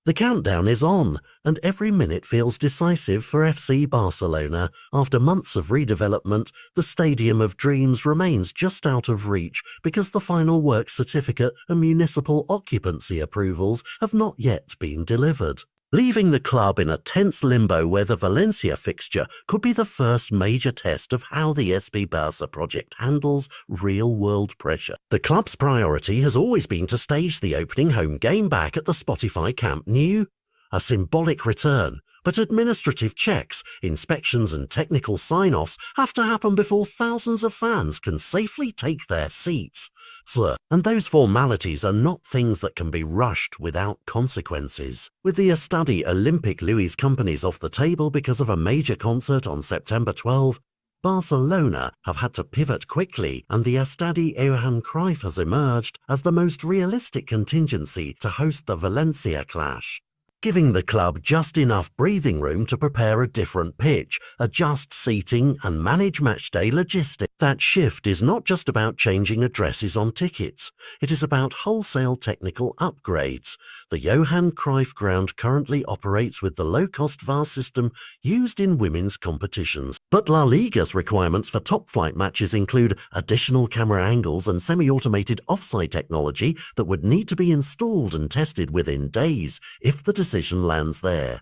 The countdown is on, and every minute feels decisive for FC Barcelona. After months of redevelopment, the Stadium of Dreams remains just out of reach because the final work certificate and municipal occupancy approvals have not yet been delivered, leaving the club in a tense limbo where the Valencia fixture could be the first major test of how the SB Barça project handles real-world pressure. The club's priority has always been to stage the opening home game back at the Spotify Camp Nou, a symbolic return, but administrative checks, inspections and technical sign-offs have to happen before thousands of fans can safely take their seats. And those formalities are not things that can be rushed without consequences. With the Estadi Olympic Louis companies off the table because of a major concert on September 12, Barcelona have had to pivot quickly, and the Estadi Johan Cruyff has emerged as the most realistic contingency to host the Valencia clash, giving the club just enough breathing room to prepare a different pitch, adjust seating and manage matchday logistics. That shift is not just about changing addresses on tickets, it is about wholesale technical upgrades. The Johan Cruyff ground currently operates with the low-cost VAR system used in women's competitions. But La Liga's requirements for top-flight matches include additional camera angles and semi-automated offside technology that would need to be installed and tested within days if the decision lands there.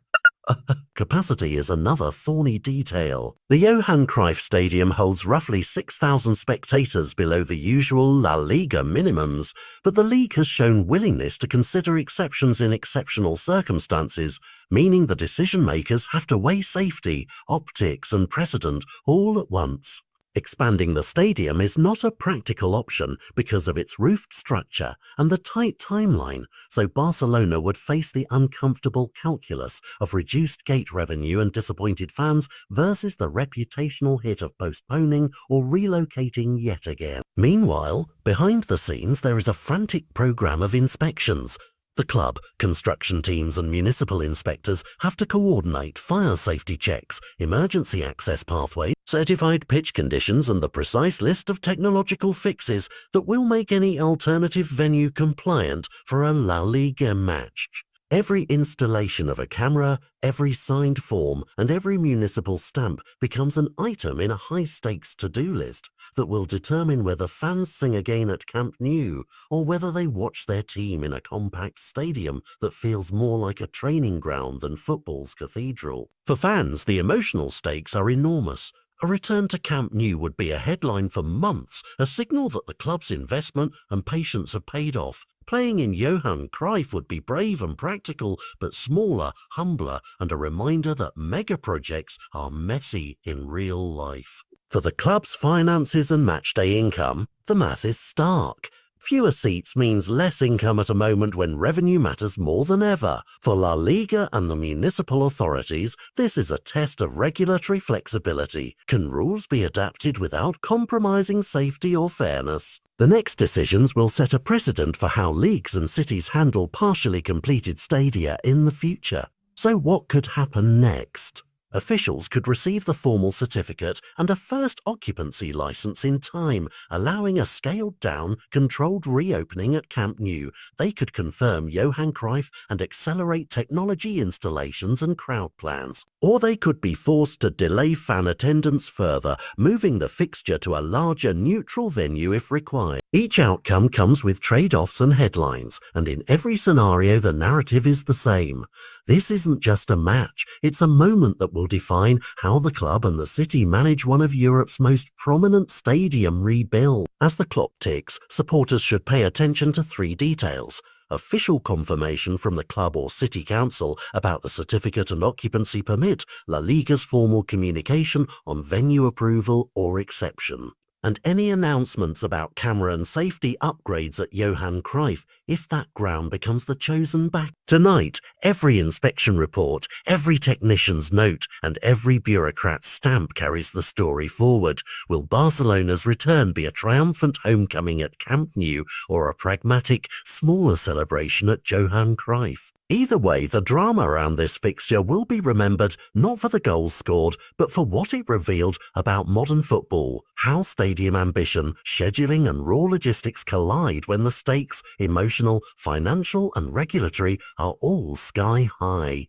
Capacity is another thorny detail. The Johan Cruyff Stadium holds roughly 6,000 spectators below the usual La Liga minimums, but the league has shown willingness to consider exceptions in exceptional circumstances, meaning the decision-makers have to weigh safety, optics and precedent all at once. Expanding the stadium is not a practical option because of its roofed structure and the tight timeline, so Barcelona would face the uncomfortable calculus of reduced gate revenue and disappointed fans versus the reputational hit of postponing or relocating yet again. Meanwhile, behind the scenes there is a frantic program of inspections. The club, construction teams and municipal inspectors have to coordinate fire safety checks, emergency access pathways, certified pitch conditions and the precise list of technological fixes that will make any alternative venue compliant for a La Liga match. Every installation of a camera, every signed form and every municipal stamp becomes an item in a high-stakes to-do list that will determine whether fans sing again at Camp Nou or whether they watch their team in a compact stadium that feels more like a training ground than football's cathedral. For fans, the emotional stakes are enormous. A return to Camp Nou would be a headline for months, a signal that the club's investment and patience have paid off. Playing in Johan Cruyff would be brave and practical, but smaller, humbler, and a reminder that mega projects are messy in real life. For the club's finances and matchday income, the math is stark. Fewer seats means less income at a moment when revenue matters more than ever. For La Liga and the municipal authorities, this is a test of regulatory flexibility. Can rules be adapted without compromising safety or fairness? The next decisions will set a precedent for how leagues and cities handle partially completed stadia in the future. So what could happen next? Officials could receive the formal certificate and a first occupancy license in time, allowing a scaled-down, controlled reopening at Camp Nou. They could confirm Johan Cruyff and accelerate technology installations and crowd plans. Or they could be forced to delay fan attendance further, moving the fixture to a larger neutral venue if required. Each outcome comes with trade-offs and headlines, and in every scenario the narrative is the same. This isn't just a match, it's a moment that will define how the club and the city manage one of Europe's most prominent stadium rebuild. As the clock ticks, supporters should pay attention to three details: official confirmation from the club or city council about the certificate and occupancy permit, La Liga's formal communication on venue approval or exception, and any announcements about camera and safety upgrades at Johan Cruyff if that ground becomes the chosen back. Tonight, every inspection report, every technician's note, and every bureaucrat's stamp carries the story forward. Will Barcelona's return be a triumphant homecoming at Camp Nou or a pragmatic, smaller celebration at Johan Cruyff? Either way, the drama around this fixture will be remembered not for the goals scored, but for what it revealed about modern football, how stadium ambition, scheduling and raw logistics collide when the stakes, emotional, financial and regulatory, are all sky high.